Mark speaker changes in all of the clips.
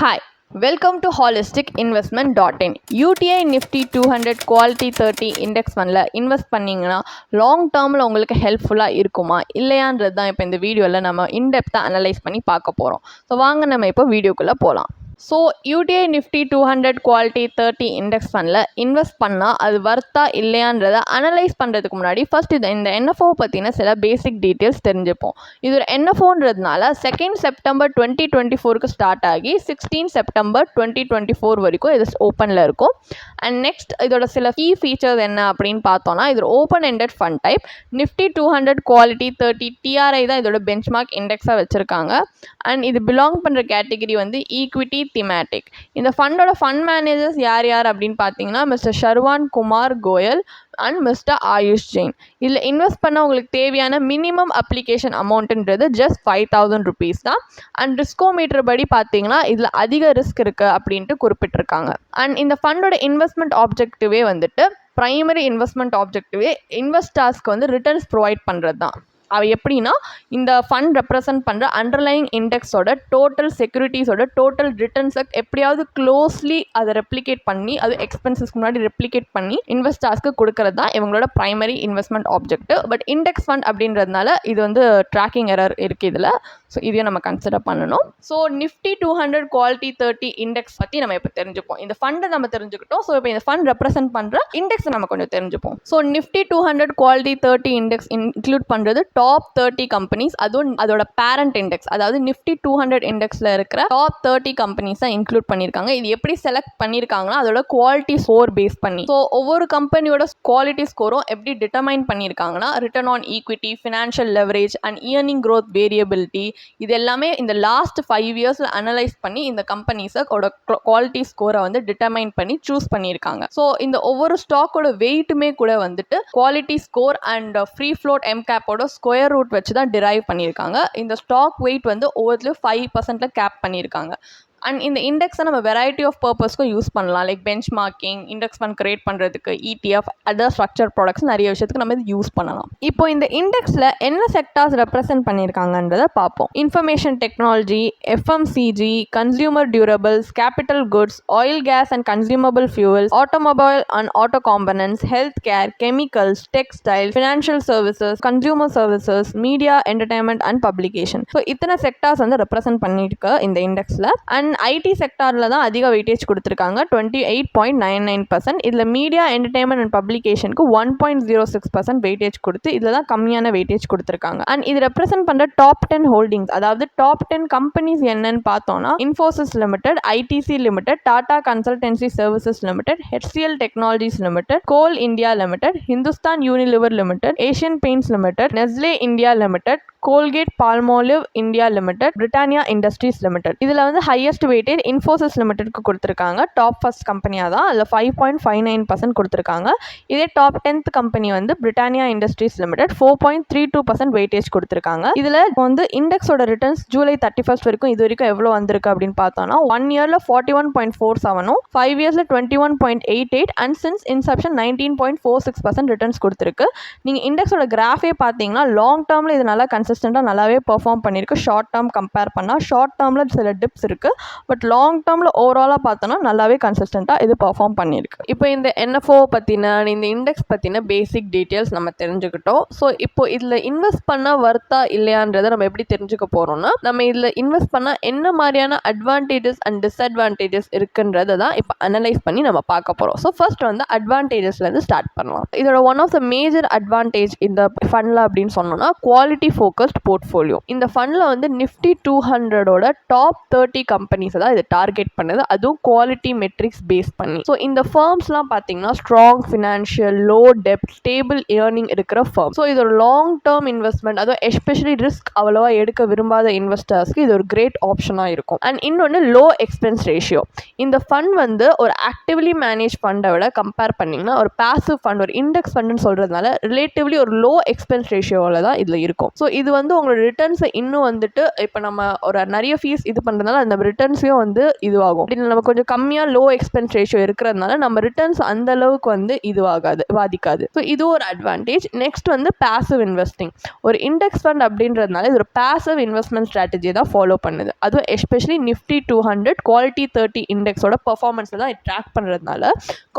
Speaker 1: Hi, welcome to holisticinvestment.in. UTI Nifty 200 Quality 30 Index Fundல invest பண்ணிங்கன்னா long டேர்மில் உங்களுக்கு ஹெல்ப்ஃபுல்லாக இருக்குமா இல்லையான்றது தான் இப்போ இந்த வீடியோவில் நம்ம இன்டெப்த்தாக அனலைஸ் பண்ணி பார்க்க போகிறோம். ஸோ வாங்க நம்ம இப்போ வீடியோக்குள்ளே போகலாம். So UTI Nifty 200 quality 30 index ஃபண்டில் இன்வெஸ்ட் பண்ணால் அது வர்த்தா இல்லையான்றதை அனலைஸ் பண்ணுறதுக்கு முன்னாடி ஃபர்ஸ்ட் இந்த என்எஃப்ஓ பற்றின சில பேசிக் டீட்டெயில்ஸ் தெரிஞ்சுப்போம். இது ஒரு என்எஃப்ஓன்றதுனால 2 செப்டம்பர் 2024 ஸ்டார்ட் ஆகி 16 செப்டம்பர் 2024 வரைக்கும் இது ஓப்பனில் இருக்கும். அண்ட் நெக்ஸ்ட் இதோட சில கீ ஃபீச்சர்ஸ் என்ன அப்படின்னு பார்த்தோன்னா இது open ended fund type. Nifty 200 quality 30 DRI தான் இதோட பெஞ்ச்மார்க் இண்டெக்ஸாக வச்சுருக்காங்க. அண்ட் இது பிலாங் பண்ணுற கேட்டகரி வந்து ஈக்விட்டி திமேட்டிக். இந்த ஃபண்டோட ஃபண்ட் மேனேஜர்ஸ் யார் அப்படின்னு பார்த்தீங்கன்னா mister Sharvan Kumar Goyal and mister Ayush Jain. இதில் இன்வெஸ்ட் பண்ண உங்களுக்கு தேவையான மினிமம் அப்ளிகேஷன் அமௌண்ட்டுன்றது ஜஸ்ட் 5,000 rupees தான். அண்ட் ரிஸ்கோமீட்டர் படி பார்த்தீங்கன்னா இதில் அதிக ரிஸ்க் இருக்குது அப்படின்ட்டு குறிப்பிட்டிருக்காங்க. அண்ட் இந்த ஃபண்டோட இன்வெஸ்ட்மெண்ட் ஆப்ஜெக்டிவே வந்துட்டு ப்ரைமரி இன்வெஸ்ட்மெண்ட் ஆப்ஜெக்டிவே இன்வெஸ்டர்ஸ்க்கு வந்து ரிட்டர்ன்ஸ் ப்ரொவைட் பண்ணுறது தான். அது எப்படின்னா இந்த ஃபண்ட் ரெப்ரசன்ட் பண்ணுற அண்டர்லைங் இண்டெக்ஸோட டோட்டல் செக்யூரிட்டிஸோட டோட்டல் ரிட்டர்ன்ஸை எப்படியாவது க்ளோஸ்லி அதை ரெப்ளிகேட் பண்ணி அது எக்ஸ்பென்சஸ்க்கு முன்னாடி ரெப்ளிகேட் பண்ணி இன்வெஸ்டர்ஸ்க்கு கொடுக்கறது தான் இவங்களோட primary investment objective. But index fund அப்படின்றதுனால இது வந்து ட்ராக்கிங் எரர் இருக்குது இதில். ஸோ இதையும் நம்ம கன்சிடர் பண்ணணும். ஸோ நிஃப்டி 200 குவாலிட்டி 30 இண்டெக்ஸ் பற்றி நம்ம இப்போ தெரிஞ்சுப்போம். இந்த ஃபண்டை நம்ம தெரிஞ்சுக்கிட்டோம். ஸோ இப்போ இந்த ஃபண்ட் ரெப்ரசென்ட் பண்ணுற இண்டெக்ஸை நம்ம கொஞ்சம் தெரிஞ்சுப்போம். So Nifty 200 quality 30 index include பண்ணுறது டாப் 30 கம்பெனிஸ், அதுவும் அதோட பேரண்ட் இண்டெக்ஸ், அதாவது நிஃப்டி 200 இண்டெக்ஸில் இருக்கிற டாப் 30 கம்பெனிஸை இன்க்ளூட் பண்ணியிருக்காங்க. இது எப்படி செலக்ட் பண்ணியிருக்காங்கன்னா அதோட குவாலிட்டி ஸ்கோர் பேஸ் பண்ணி. ஸோ ஒவ்வொரு கம்பெனியோட குவாலிட்டி ஸ்கோரும் எப்படி டிட்டர்மைன் பண்ணியிருக்காங்கன்னா return on equity, financial leverage and earning growth variability, இது எல்லாமே இந்த லாஸ்ட் 5 இயர்ஸில் அனலைஸ் பண்ணி இந்த கம்பெனிஸோட குவாலிட்டி ஸ்கோரை வந்து டிட்டர்மைன் பண்ணி சூஸ் பண்ணியிருக்காங்க. ஸோ இந்த ஒவ்வொரு ஸ்டாக்கோட வெயிட்டுமே கூட வந்துட்டு quality score and free float எம்கேப்போட ஸ்கொயர் ரூட் வச்சு தான் டிரைவ் பண்ணியிருக்காங்க. இந்த ஸ்டாக் வெயிட் வந்து ஒவ்வொருத்துலையும் 5% கேப் பண்ணியிருக்காங்க. அண்ட் இந்த இண்டெக்ஸை நம்ம வெரைட்டி ஆஃப் பர்பஸ்க்கும் யூஸ் பண்ணலாம். Like bench marking, index fund create பண்ணுறதுக்கு, இடிஎஃப், அதர் ஸ்ட்ரக்சர் ப்ராடக்ட்ஸ் நிறைய விஷயத்துக்கு நம்ம இது யூஸ் பண்ணலாம். இப்போ இந்த இண்டெக்ஸில் என்ன செக்டார்ஸ் ரெப்ரசென்ட் பண்ணியிருக்காங்கன்றதை பார்ப்போம். Information technology, FMCG, consumer durables, capital goods, oil case and consumable fuels, automobile and auto components, health care, chemicals, textile, financial services, consumer services, media, entertainment and publication. So இத்தனை sectors வந்து represent பண்ணியிருக்கு இந்த இண்டெக்ஸில். And IT செக்டாரில் தான் அதிக weightage கொடுத்துருக்காங்க, 28.99%. இதில் media, entertainment and பப்ளிகேஷனுக்கு 1.06% weightage கொடுத்து இதில் தான் கம்மியான வெயிட்டேஜ் கொடுத்துருக்காங்க. அண்ட் இது ரெப்ரசென்ட் பண்ணுற டாப் 10 ஹோல்டிங்ஸ், அதாவது டாப் 10 கம்பெனிஸ் என்னன்னு பார்த்தோம்னா Infosys limited, ITC limited, Tata consultancy services limited, HCL technologies limited, coal India limited, Hindustan Unilever limited, Asian Paints limited, Nestle India limited, Colgate Palmolive India limited, Britannia industries limited. இதில் வந்து highest weightage Infosys லிமிடெட்க்கு கொடுத்துருக்காங்க. Top first கம்பெனியாக தான் அதில் 5.59% கொடுத்துருக்காங்க. இதே top 10th company வந்து பிரிட்டானியா இண்டஸ்ட்ரீஸ் லிமிடெட் 4.32% வெயிட்டேஜ் கொடுத்துருக்காங்க. இதில் வந்து இண்டெக்ஸோட ரிட்டர்ன்ஸ் ஜூலை 31 வரைக்கும் இது வரைக்கும் எவ்வளோ வந்திருக்கு அப்படின்னு பார்த்தோம்னா 1 இயரில் 41.47, 5 இயர்ஸில் 21.88 அண்ட் சின்ஸ் இன்செப்ஷன் 19.46% ரிட்டர்ன்ஸ் கொடுத்துருக்கு. நீங்கள் இண்டெக்ஸோட கிராஃபே பார்த்தீங்கன்னா லாங் டேர்மில் இது நல்லா கன்சிஸ்டண்டாக நல்லாவே பெர்ஃபார்ம் பண்ணியிருக்கு. ஷார்ட் டேர்ம் கம்பேர் பண்ணால் ஷார்ட் டேர்மில் சில டிப்ஸ் இருக்குது, பட் லாங் டேர்மில் ஓவராலாக பார்த்தோன்னா நல்லாவே கன்சிஸ்டண்ட்டாக இது பர்ஃபார்ம் பண்ணியிருக்கு. இப்போ இந்த என்எஃப்ஓ பற்றின இந்த இண்டெக்ஸ் பற்றின பேசிக் டீட்டெயில்ஸ் நம்ம தெரிஞ்சுக்கிட்டோம். ஸோ இப்போ இதில் இன்வெஸ்ட் பண்ணால் வர்த்தா இல்லையான்றதை நம்ம எப்படி தெரிஞ்சுக்க போகிறோம்னா நம்ம இதில் இன்வெஸ்ட் பண்ணால் என்ன மாதிரியான அட்வான்டேஜஸ் அண்ட் டிஸ்அட்வான்டேஜஸ் இருக்குன்றதை தான் இப்போ அனலைஸ் பண்ணி நம்ம பார்க்க போகிறோம். ஸோ ஃபர்ஸ்ட் வந்து அட்வான்டேஜஸ்லேருந்து ஸ்டார்ட் பண்ணலாம். இதோட one of the major advantage இந்த ஃபண்டில் அப்படின்னு சொன்னோம்னா குவாலிட்டி ஃபோக்கஸ்ட் போர்ட்ஃபோலியோ. இந்த ஃபண்டில் வந்து நிஃப்டி 200ஓட டாப் 30 கம்பெனிஸை தான் இது டார்கெட் பண்ணுது, அதுவும் குவாலிட்டி மெட்ரிக்ஸ் பேஸ் பண்ணி. ஸோ இந்த ஃபர்ம்ஸ்லாம் பார்த்தீங்கன்னா ஸ்ட்ராங் ஃபினான்ஷியல், லோ டெப்ட், ஸ்டேபிள் ஏர்னிங் இருக்கிற ஃபர்ம். ஸோ இது ஒரு லாங் டேர்ம் இன்வெஸ்ட்மெண்ட், அதுவும் எஸ்பெஷலி ரிஸ்க் அவ்வளோவா எடுக்க விரும்பாத இன்வெஸ்டர்ஸ்க்கு இது ஒரு கிரேட் ஆப்ஷனாக இருக்கும். அண்ட் இன்னொன்று லோ எக்ஸ்பென்ஸ் ரேஷியோ. இந்த ஃபண்ட் வந்து ஒரு ஆக்டிவ்லி மேனேஜ் ஃபண்டை விட கம்பேர் பண்ணிங்கன்னா ஒரு பாசிவ் ஃபண்ட், ஒரு இண்டெக்ஸ் ஃபண்டுன்னு சொல்கிறதுனால ரிலேட்டிவ்லி ஒரு லோ எக்ஸ்பென்ஸ் ரேஷியோவில் தான் இதில் இருக்கும். ஸோ இது வந்து உங்களோட ரிட்டர்ன்ஸை இன்னும் வந்துட்டு இப்போ நம்ம ஒரு நிறைய ஃபீஸ் இது பண்ணுறதுனால அந்த ரிட்டர்ன் ரிட்டர்ன்ஸையும் வந்து இதுவாகும். நம்ம கொஞ்சம் கம்மியாக லோ எக்ஸ்பென்ஸ் ரேஷியோ இருக்கிறதுனால நம்ம ரிட்டர்ன்ஸ் அந்த அளவுக்கு வந்து இதுவாகாது, பாதிக்காது. ஸோ இது ஒரு அட்வான்டேஜ். நெக்ஸ்ட் வந்து பாசிவ் இன்வெஸ்டிங். ஒரு இண்டெக்ஸ் ஃபண்ட் அப்படின்றதுனால இது ஒரு பாசிவ் இன்வெஸ்ட்மெண்ட் ஸ்ட்ராட்டஜி தான் ஃபாலோ பண்ணுது. அதுவும் எஸ்பெஷலி நிஃப்டி 200 குவாலிட்டி 30 இண்டெக்ஸோட பர்ஃபார்மன்ஸை தான் ட்ராக் பண்ணுறதுனால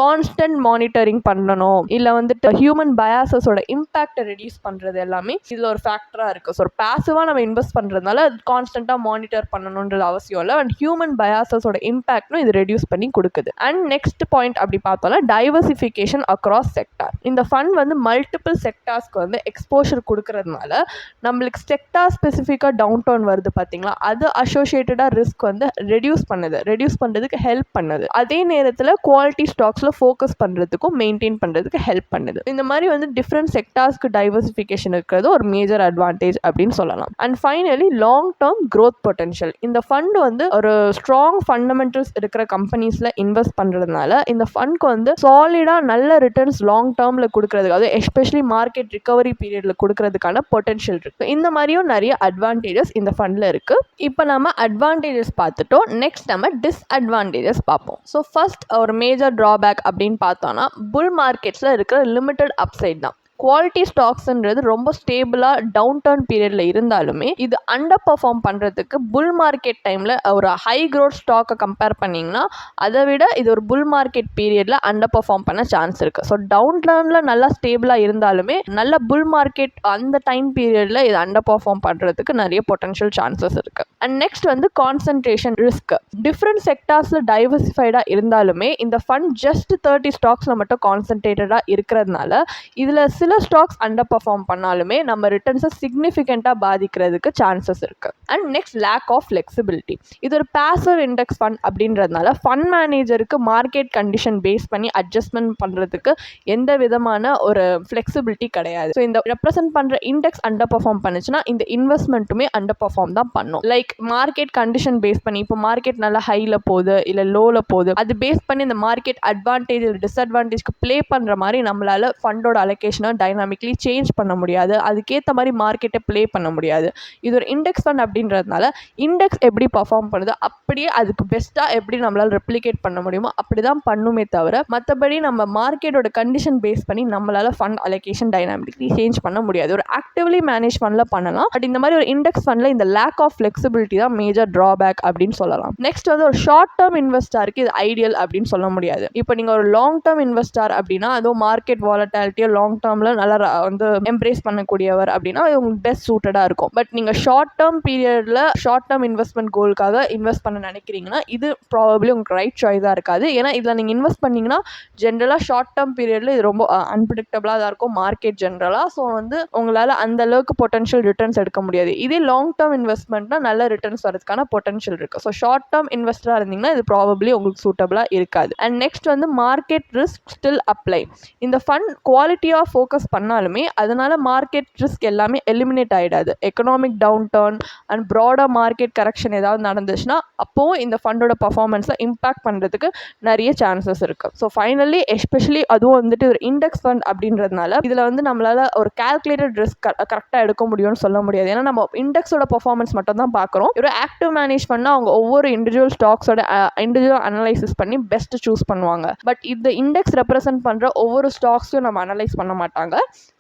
Speaker 1: கான்ஸ்டன்ட் மானிட்டரிங் பண்ணணும், இல்லை வந்துட்டு ஹியூமன் பயாசஸோட இம்பாக்டை ரெடியூஸ் பண்ணுறது எல்லாமே இதில் ஒரு ஃபேக்டராக இருக்குது. ஸோ ஒரு பாசிவாக நம்ம இன்வெஸ்ட் பண்ணுறதுனால அது கான்ஸ்டண்ட்டாக மானிட்டர் பண்ணணுன்றது அவசியம் இல்லை. அண்ட் ஹியூமன் பயாசஸோட இம்பாக்ட்டும் இது ரெடியூஸ் பண்ணி கொடுக்குது. அண்ட் நெக்ஸ்ட் பாயிண்ட் அப்படி பார்த்தோம்னா டைவர்சிஃபிகேஷன் அக்ராஸ் செக்டார். இந்த ஃபண்ட் வந்து மல்டிபிள் செக்டார்ஸ்க்கு வந்து எக்ஸ்போஷர் கொடுக்கறதுனால நம்மளுக்கு செக்டார் ஸ்பெசிஃபிக்காக டவுன் டவுன் வருது பார்த்தீங்களா, அது அசோசியேட்டடாக ரிஸ்க் வந்து ரெடியூஸ் பண்ணுறதுக்கு ஹெல்ப் பண்ணுது. அதே நேரத்தில் குவாலிட்டி ஸ்டாக்ஸில் ஃபோக்கஸ் பண்ணுறதுக்கும் மெயின்டைன் பண்ணுறதுக்கு ஹெல்ப் பண்ணுது. இந்த மாதிரி வந்து டிஃப்ரெண்ட் செக்டார்ஸ்க்கு டைவர்சிஃபிகேஷன் இருக்கிறது ஒரு மேஜர் அட்வான்டேஜ் அப்படின்னு சொல்லலாம். And finally long term growth potential. இந்த ஃபண்ட் வந்து ஒரு ஸ்ட்ராங் ஃபண்டமெண்டல்ஸ் இருக்கிற கம்பெனிஸில் இன்வெஸ்ட் பண்ணுறதுனால இந்த ஃபண்ட்க்கு வந்து சாலிடாக நல்ல ரிட்டர்ன்ஸ் லாங் டேர்மில் கொடுக்கறதுக்கு, அது எஸ்பெஷலி மார்க்கெட் ரிகவரி பீரியடில் கொடுக்கறதுக்கான பொட்டன்ஷியல் இருக்குது. இந்த மாதிரியும் நிறைய அட்வான்டேஜஸ் இந்த ஃபண்டில் இருக்குது. இப்போ நம்ம அட்வான்டேஜஸ் பார்த்துட்டோம். நெக்ஸ்ட் நம்ம டிஸ்அட்வான்டேஜஸ் பார்ப்போம். ஸோ ஃபர்ஸ்ட் ஒரு மேஜர் ட்ராபேக் அப்படின்னு பார்த்தோன்னா புல் மார்க்கெட்ஸில் இருக்கிற லிமிட்டட் அப்சைட் தான். குவாலிட்டி ஸ்டாக்ஸ்ன்றது ரொம்ப ஸ்டேபிளாக டவுன் டர்ன் பீரியடில் இருந்தாலுமே இது அண்டர் பர்ஃபார்ம் பண்ணுறதுக்கு புல் மார்க்கெட் டைமில் ஒரு ஹை க்ரோத் ஸ்டாக்கை கம்பேர் பண்ணிங்கன்னா அதை விட இது ஒரு புல் மார்க்கெட் பீரியடில் அண்டர் பர்ஃபார்ம் பண்ண சான்ஸ் இருக்குது. ஸோ டவுன் டர்னில் நல்லா ஸ்டேபிளாக இருந்தாலுமே நல்ல புல் மார்க்கெட் அந்த டைம் பீரியடில் இது அண்டர் பர்ஃபார்ம் பண்ணுறதுக்கு நிறைய பொட்டன்ஷியல் சான்சஸ் இருக்குது. அண்ட் நெக்ஸ்ட் வந்து கான்சன்ட்ரேஷன் ரிஸ்க். டிஃப்ரெண்ட் செக்டார்ஸில் டைவர்சிஃபைடாக இருந்தாலுமே இந்த ஃபண்ட் ஜஸ்ட் 30 ஸ்டாக்ஸில் மட்டும் கான்சன்ட்ரேட்டடாக இருக்கிறதுனால இதில் சில ஸ்டாக்ஸ் அண்டர் பர்ஃபார்ம் பண்ணாலுமே நம்ம ரிட்டர்ன்ஸை சிக்னிஃபிகண்ட்டாக பாதிக்கிறதுக்கு சான்சஸ் இருக்குது. And next lack of flexibility. இது ஒரு பாசிவ் இண்டெக்ஸ் ஃபண்ட் அப்படின்றதுனால ஃபண்ட் மேனேஜருக்கு மார்க்கெட் கண்டிஷன் பேஸ் பண்ணி அட்ஜஸ்ட்மெண்ட் பண்ணுறதுக்கு எந்த விதமான ஒரு ஃப்ளெக்சிபிலிட்டி கிடையாது. ஸோ இந்த ரெப்ரசென்ட் பண்ணுற இண்டெக்ஸ் அண்டர் பர்ஃபார்ம் பண்ணுச்சுன்னா இந்த இன்வெஸ்ட்மெண்ட்டுமே அண்டர் பர்ஃபார்ம் தான் பண்ணும். லைக் மார்க்கெட் கண்டிஷன் பேஸ் பண்ணி இப்போ மார்க்கெட் நல்லா ஹையில் போகுது இல்லை லோவில் போகுது, அது பேஸ் பண்ணி இந்த மார்க்கெட் அட்வான்டேஜ் இல்லை டிஸ்அட்வான்டேஜ்க்கு ப்ளே பண்ணுற மாதிரி நம்மளால் ஃபண்டோட அலோகேஷனை டைனாமிக்லி சேஞ்ச் பண்ண முடியாது. அதுக்கேற்ற மாதிரி மார்க்கெட்டை ப்ளே பண்ண முடியாது. இது ஒரு இண்டெக்ஸ் ஃபண்ட் அப்படின்றதுனால இண்டெக்ஸ் எப்படி பர்ஃபார்ம் பண்ணுதோ அப்படியே அதுக்கு பெஸ்ட்டாக எப்படி நம்மளால் ரெப்ளிகேட் பண்ண முடியுமோ அப்படி தான் பண்ணுமே தவிர மற்றபடி நம்ம மார்க்கெட்டோட கண்டிஷன் பேஸ் பண்ணி நம்மளால் ஃபண்ட் அலோகேஷன் டைனாமிக்லி சேஞ்ச் பண்ண முடியாது. ஒரு ஆக்டிவ்லி மேனேஜ் ஃபண்டில் பண்ணலாம். பட் இந்த மாதிரி ஒரு இண்டெக்ஸ் ஃபண்டில் இந்த லேக் ஆஃப் ஃப்ளெக்சிபிலிட்டி தான் மேஜர் ட்ராபேக் அப்படின்னு சொல்லலாம். நெக்ஸ்ட் வந்து ஒரு ஷார்ட் டேர்ம் இன்வெஸ்டருக்கு இது ஐடியல் அப்படின்னு சொல்ல முடியாது. இப்போ நீங்கள் ஒரு லாங் டேர்ம் இன்வெஸ்டர் அப்படின்னா அதுவும் மார்க்கெட் வாலட்டாலிட்டியோ லாங் டேர்மில் நல்லா வந்து எம்ப்ரேஸ் பண்ணக்கூடியவர் அப்படின்னா அது உங்களுக்கு பெஸ்ட் சூட்டடாக இருக்கும். பட் நீங்கள் ஷார்ட் டேர்ம் பீரியடில் ஷார்ட் டேர்ம் இன்வெஸ்ட்மெண்ட் கோலுக்காக இன்வெஸ்ட் பண்ண நினைக்கிறீங்கன்னா இது ப்ராபப்ளி உங்களுக்கு ரைட் சாய்ஸாக இருக்காது. ஏன்னா இதில் நீங்கள் இன்வெஸ்ட் பண்ணிங்கன்னா ஜென்ரலாக ஷார்ட் டேர்ம் பீரியடில் இது ரொம்ப அன்பிரடிக்டபிளாக தான் இருக்கும் மார்க்கெட் ஜென்ரலாக. ஸோ வந்து உங்களால் அந்த அளவுக்கு பொட்டன்ஷியல் ரிட்டர்ன்ஸ் எடுக்க முடியாது. இதே லாங் டேர்ம் இன்வெஸ்ட்மெண்ட்னா நல்ல ரிட்டர்ன்ஸ் வரதுக்கான பொட்டன்ஷியல் இருக்குது. ஸோ ஷார்ட் டேர்ம் இன்வெஸ்டராக இருந்தீங்கன்னா இது ப்ராபப்ளி உங்களுக்கு சூட்டபிளாக இருக்காது. அண்ட் நெக்ஸ்ட் வந்து மார்க்கெட் ரிஸ்க் ஸ்டில் அப்ளை. இந்த ஃபண்ட் குவாலிட்டியாக ஃபோக்கஸ் பண்ணாலுமே அதனால மார்க்கெட் ரிஸ்க் எல்லாமே எலிமினேட் ஆகிடாது. Economic downturn and broader market correction ஏதாவது நடந்துச்சுன்னா அப்போது இந்த ஃபண்டோட பர்ஃபார்மன்ஸில் இம்பாக்ட் பண்ணுறதுக்கு நிறைய சான்சஸ் இருக்குது. ஸோ ஃபைனலி எஸ்பெஷலி அதுவும் வந்துட்டு ஒரு இண்டெக்ஸ் ஃபண்ட் அப்படின்றதுனால இதில் வந்து நம்மளால் ஒரு கால்குலேட்டட் ரிஸ்க் கரெக்டாக எடுக்க முடியும்னு சொல்ல முடியாது. ஏன்னா நம்ம இண்டெக்ஸோட பர்ஃபார்மன்ஸ் மட்டும் தான் பார்க்குறோம். ஒரு ஆக்டிவ் மேனேஜ் பண்ணால் அவங்க ஒவ்வொரு இண்டிவிஜுவல் ஸ்டாக்ஸோட இண்டிவிஜுவல் அனலைசிஸ் பண்ணி பெஸ்ட் சூஸ் பண்ணுவாங்க. பட் இந்த இண்டெக்ஸ் ரெப்ரசென்ட் பண்ணுற ஒவ்வொரு ஸ்டாக்ஸையும் நம்ம அனலைஸ் பண்ண மாட்டாங்க.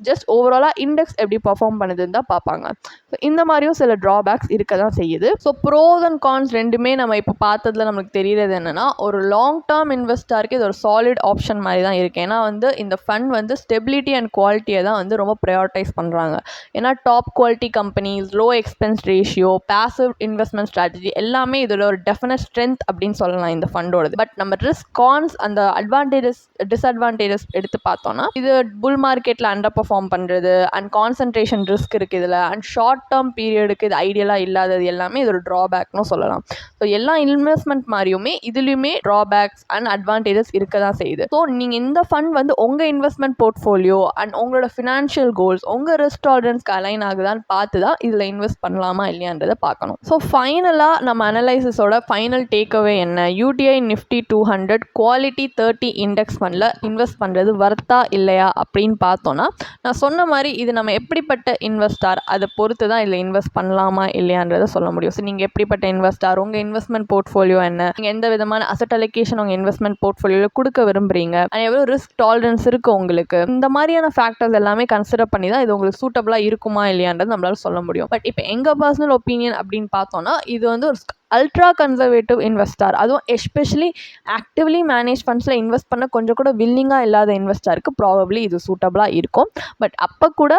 Speaker 1: ஜஸ்ட் ஓவராலாக இண்டெக்ஸ் எப்படி பர்ஃபார்ம் பண்ணுதுன்னு தான் பார்ப்பாங்க. ஸோ இந்த மாதிரியும் சில ட்ராபேக்ஸ் இருக்க தான் செய்யுது. ஸோ ப்ரோஸ் அண்ட் கான்ஸ் ரெண்டுமே நம்ம இப்போ பார்த்ததுல நமக்கு தெரிகிறது என்னென்னா ஒரு லாங் டேர்ம் இன்வெஸ்டருக்கு இது ஒரு சாலிட் ஆப்ஷன் மாதிரி தான் இருக்குது. ஏன்னா வந்து இந்த ஃபண்ட் வந்து ஸ்டெபிலிட்டி அண்ட் குவாலிட்டியை தான் வந்து ரொம்ப ப்ரையாரிட்டைஸ் பண்ணுறாங்க. ஏன்னா top quality companies, low expense ratio, passive investment strategy எல்லாமே இதில் ஒரு டெஃபினட் ஸ்ட்ரென்த் அப்படின்னு சொல்லலாம் இந்த ஃபண்டோடது. பட் நம்ம ரிஸ்க் கான்ஸ் அந்த அட்வான்டேஜஸ் டிஸ்அட்வான்டேஜஸ் எடுத்து பார்த்தோம்னா இது புல் மார்க்கெட்டில் அண்டர் பர்ஃபார்ம் பண்ணுறது அண்ட் கான்சன்ட்ரேஷன் ரிஸ்க் இருக்குது இதில். அண்ட் ஷார்ட் டேர்ம் பீரியடுக்கு இது ஐடியலாக இல்லாதது எல்லாமே இது ஒரு ட்ராபேக்னு சொல்லலாம். ஸோ எல்லா இன்வெஸ்ட்மெண்ட் மாதிரியுமே இதுலேயுமே ட்ராபேக்ஸ் அண்ட் அட்வான்டேஜஸ் இருக்க தான் செய்யுது. ஸோ நீங்கள் இந்த ஃபண்ட் வந்து உங்கள் இன்வெஸ்ட்மெண்ட் போர்ட்ஃபோலியோ அண்ட் உங்களோட ஃபினான்ஷியல் கோல்ஸ் உங்கள் ரிஸ்க் டாலரன்ஸ்க்கு அலைன் ஆகுதான்னு பார்த்து தான் இதில் இன்வெஸ்ட் பண்ணலாமா இல்லையான்றதை பார்க்கணும். ஸோ ஃபைனலாக நம்ம அனலைசிஸோட ஃபைனல் டேக்அவே என்ன, யூடிஐ நிஃப்டி 200 குவாலிட்டி 30 இண்டெக்ஸ் ஃபண்டில் இன்வெஸ்ட் பண்ணுறது வர்த்தா இல்லையா அப்படின்னு பார்த்தோம் பார்த்தோன்னா, நான் சொன்ன மாதிரி இது நம்ம எப்படிப்பட்ட இன்வெஸ்டார் அதை பொறுத்து தான் இதில் இன்வெஸ்ட் பண்ணலாமா இல்லையான்றதை சொல்ல முடியும். ஸோ நீங்கள் எப்படிப்பட்ட இன்வெஸ்டார், உங்கள் இன்வெஸ்ட்மெண்ட் போர்ட்ஃபோலியோ என்ன, நீங்கள் எந்த விதமான அசட் அலோகேஷன் உங்கள் இன்வெஸ்ட்மெண்ட் போர்ட்ஃபோலியோவில் கொடுக்க விரும்புகிறீங்க, எவ்வளோ ரிஸ்க் டாலரன்ஸ் இருக்குது உங்களுக்கு, இந்த மாதிரியான ஃபேக்டர்ஸ் எல்லாமே கன்சிடர் பண்ணி தான் இது உங்களுக்கு சூட்டபிளாக இருக்குமா இல்லையான்றது நம்மளால சொல்ல முடியும். பட் இப்போ எங்கள் பர்சனல் ஒப்பீனியன் அப்படின்னு பார்த்தோன்னா, இது வந்து ஒரு அல்ட்ரா கன்சர்வேட்டிவ் இன்வெஸ்டார், அதுவும் எஸ்பெஷலி ஆக்டிவ்லி மேனேஜ் ஃபண்ட்ஸில் இன்வெஸ்ட் பண்ண கொஞ்சம் கூட வில்லிங்காக இல்லாத இன்வெஸ்டாருக்கு ப்ராபப்ளி இது சூட்டபிளாக இருக்கும். பட் அப்போ கூட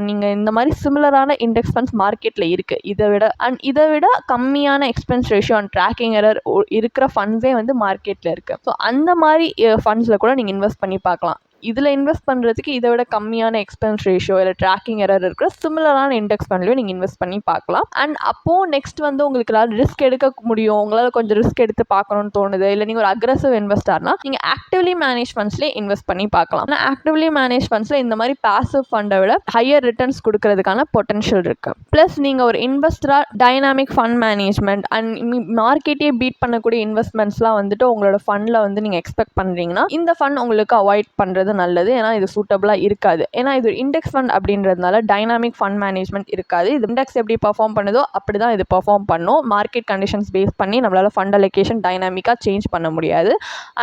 Speaker 1: நீங்கள் இந்த மாதிரி சிமிலரான இண்டெக்ஸ் ஃபண்ட்ஸ் மார்க்கெட்டில் இருக்குது. இதை விட கம்மியான expense ratio and tracking error இருக்கிற ஃபண்ட்ஸே வந்து மார்க்கெட்டில் இருக்குது. ஸோ அந்த மாதிரி ஃபண்ட்ஸில் கூட நீங்கள் இன்வெஸ்ட் பண்ணி பார்க்கலாம். இதில் இன்வெஸ்ட் பண்ணுறதுக்கு இதை விட கம்மியான எக்ஸ்பென்ஸ் ரேஷியோ இல்லை ட்ராக்கிங் எரர் இருக்கிற சிமிலரான இண்டெக்ஸ் ஃபண்ட்லையும் நீங்கள் இன்வெஸ்ட் பண்ணி பார்க்கலாம். அண்ட் அப்போது நெக்ஸ்ட் வந்து உங்களுக்கு ரிஸ்க் எடுக்க முடியும், உங்களால் கொஞ்சம் ரிஸ்க் எடுத்து பார்க்கணும்னு தோணுது, இல்லை நீங்கள் ஒரு அக்ரெசிவ் இன்வெஸ்டார்னா நீங்கள் ஆக்டிவ்லி மேனேஜ் ஃபண்ட்ஸ்லேயே இன்வெஸ்ட் பண்ணி பார்க்கலாம். ஆனால் ஆக்டிவ்லி மேனேஜ் ஃபண்ட்ஸில் இந்த மாதிரி பாசிவ் ஃபண்டை விட ஹையர் ரிட்டர்ன்ஸ் கொடுக்கறதுக்கான பொட்டன்ஷியல் இருக்குது. ப்ளஸ் நீங்கள் ஒரு இன்வெஸ்டராக டைனாமிக் ஃபண்ட் மேனேஜ்மெண்ட் அண்ட் மார்க்கெட்டே பீட் பண்ணக்கூடிய இன்வெஸ்ட்மெண்ட்ஸ்லாம் வந்துட்டு உங்களோட ஃபண்டில் வந்து நீங்கள் எக்ஸ்பெக்ட் பண்ணுறீங்கன்னா இந்த ஃபண்ட் உங்களுக்கு அவாய்ட் பண்ணுறது நல்லது. ஏன்னா இது சூட்டபிளாக இருக்காது. ஏன்னா இது ஒரு இண்டெக்ஸ் ஃபண்ட் அப்படின்றதுனால டைனாமிக் ஃபண்ட் மேனேஜ்மெண்ட் இருக்காது. இது இண்டெக்ஸ் எப்படி பர்ஃபார்ம் பண்ணுதோ அப்படி தான் இது பர்ஃபார்ம் பண்ணும். மார்க்கெட் கண்டிஷன்ஸ் பேஸ் பண்ணி நம்மளால் ஃபண்ட் அலோகேஷன் டைனாமிக்காக சேஞ்ச் பண்ண முடியாது.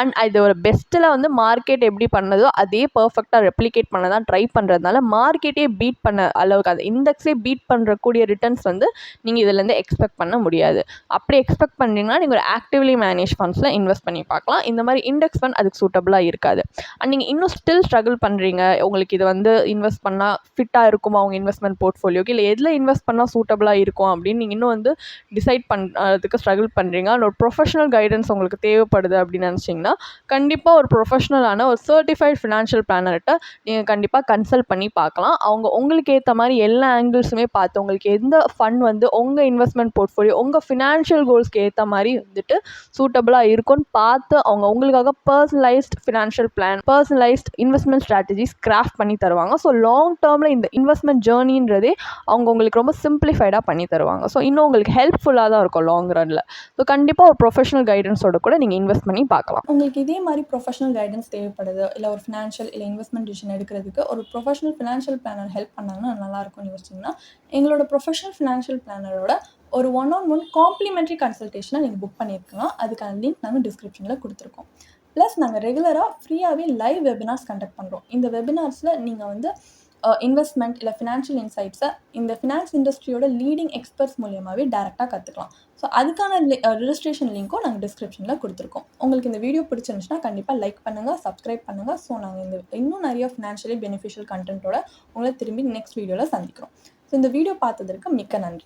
Speaker 1: அண்ட் இது ஒரு பெஸ்ட்டில் வந்து மார்க்கெட் எப்படி பண்ணதோ அதே பர்ஃபெக்டாக ரெப்ளிகேட் பண்ண தான் ட்ரை பண்ணுறதுனால மார்க்கெட்டே பீட் பண்ண அளவுக்கு அது இண்டெக்ஸே பீட் பண்ணுறக்கூடிய ரிட்டர்ன்ஸ் வந்து நீங்கள் இதுலேருந்து எக்ஸ்பெக்ட் பண்ண முடியாது. அப்படி எக்ஸ்பெக்ட் பண்ணுறீங்கன்னா நீங்கள் ஒரு ஆக்டிவ்லி மேனேஜ் ஃபண்ட்ஸில் இன்வெஸ்ட் பண்ணி பார்க்கலாம். இந்த மாதிரி இண்டெக்ஸ் ஃபண்ட் அதுக்கு சூட்டபிளாக இருக்காது. அண்ட் நீங்கள் இன்னும் ஸ்டில் ஸ்ட்ரகிள் பண்ணுறீங்க, உங்களுக்கு இது வந்து இன்வெஸ்ட் பண்ணால் ஃபிட்டாக இருக்குமா உங்கள் இன்வெஸ்ட்மெண்ட் போர்ட்ஃபோலியோக்கு, இல்லை எதில் இன்வெஸ்ட் பண்ணால் சூட்டபிளாக இருக்கும் அப்படின்னு நீங்கள் இன்னும் வந்து டிசைட் பண்ணுறதுக்கு ஸ்ட்ரகிள் பண்ணுறீங்க. அண்ட் ஒரு ப்ரொஃபஷனல் கைடன்ஸ் உங்களுக்கு தேவைப்படுது அப்படின்னு நினச்சிங்கன்னா கண்டிப்பாக ஒரு ப்ரொஃபஷனலான ஒரு சர்டிஃபைட் ஃபினான்ஷியல் பிளானர்கிட்ட நீங்கள் கண்டிப்பாக கன்சல்ட் பண்ணி பார்க்கலாம். அவங்க உங்களுக்கு ஏற்ற மாதிரி எல்லா ஆங்கிள்ஸுமே பார்த்து உங்களுக்கு எந்த ஃபண்ட் வந்து உங்கள் இன்வெஸ்ட்மெண்ட் போர்ட்ஃபோலியோ உங்கள் ஃபினான்ஷியல் கோல்ஸ்க்கு ஏற்ற மாதிரி வந்துட்டு சூட்டபிளாக இருக்கும்னு பார்த்து அவங்க உங்களுக்காக personalised financial plan, personalised investment strategies craft பண்ணி தருவாங்க. ஸோ லாங் டேர்மில் இந்த இன்வெஸ்ட்மெண்ட் ஜேர்னின்றதே அவங்க உங்களுக்கு ரொம்ப சிம்பிளிஃபைடாக பண்ணி தருவாங்க. ஸோ இன்னும் உங்களுக்கு ஹெல்ப்ஃபுல்லாக தான் இருக்கும் லாங் ரனில். ஸோ கண்டிப்பாக ஒரு ப்ரொஃபஷனல் கைடன்ஸோட கூட நீங்கள் இன்வெஸ்ட் பண்ணி பார்க்கலாம்.
Speaker 2: உங்களுக்கு இதே மாதிரி ப்ரொஃபஷனல் கைடன்ஸ் தேவைப்படுது, இல்லை ஒரு ஃபினான்ஷியல் இல்லை இன்வெஸ்ட்மெண்ட் டிசிஷன் எடுக்கிறதுக்கு ஒரு ப்ரொஃபஷனல் ஃபினான்ஷியல் பிளானர் ஹெல்ப் பண்ணாங்கன்னா நல்லாயிருக்கும்னு யோசிச்சிங்கன்னா எங்களோட ப்ரொஃபஷனல் ஃபினான்ஷியல் பிளானரோட ஒரு 1-on-1 காம்ப்ளிமெண்ட்ரி கன்சல்டேஷனை நீங்கள் புக் பண்ணியிருக்கலாம். அதுக்கான லிங்க் நாங்கள் டிஸ்கிரிப்ஷனில் கொடுத்துருக்கோம். ப்ளஸ் நாங்கள் ரெகுலராக ஃப்ரீயாகவே லைவ் வெபினார்ஸ் கண்டக்ட் பண்ணுறோம். இந்த வெபினார்ஸில் நீங்கள் வந்து இன்வெஸ்ட்மெண்ட் இல்லை ஃபினான்ஷியல் இன்சைட்ஸை இந்த ஃபினான்ஸ் இண்டஸ்ட்ரியோட லீடிங் எக்ஸ்பர்ட்ஸ் மூலியமாகவே டேரெக்டாக கற்றுக்கலாம். ஸோ அதுக்கான ரிஜிஸ்ட்ரேஷன் லிங்க்கும் நாங்கள் டிஸ்கிரிப்ஷனில் கொடுத்துருக்கோம். உங்களுக்கு இந்த வீடியோ பிடிச்சிருந்துச்சுன்னா கண்டிப்பாக லைக் பண்ணுங்கள், சப்ஸ்கிரைப் பண்ணுங்கள். ஸோ நாங்கள் இன்னும் நிறைய ஃபினான்ஷியலி பெனிஃபிஷியல் கண்டென்ட்டோட உங்களை திரும்பி நெக்ஸ்ட் வீடியோவில் சந்திக்கிறோம். ஸோ இந்த வீடியோ பார்த்ததற்கு மிக்க நன்றி.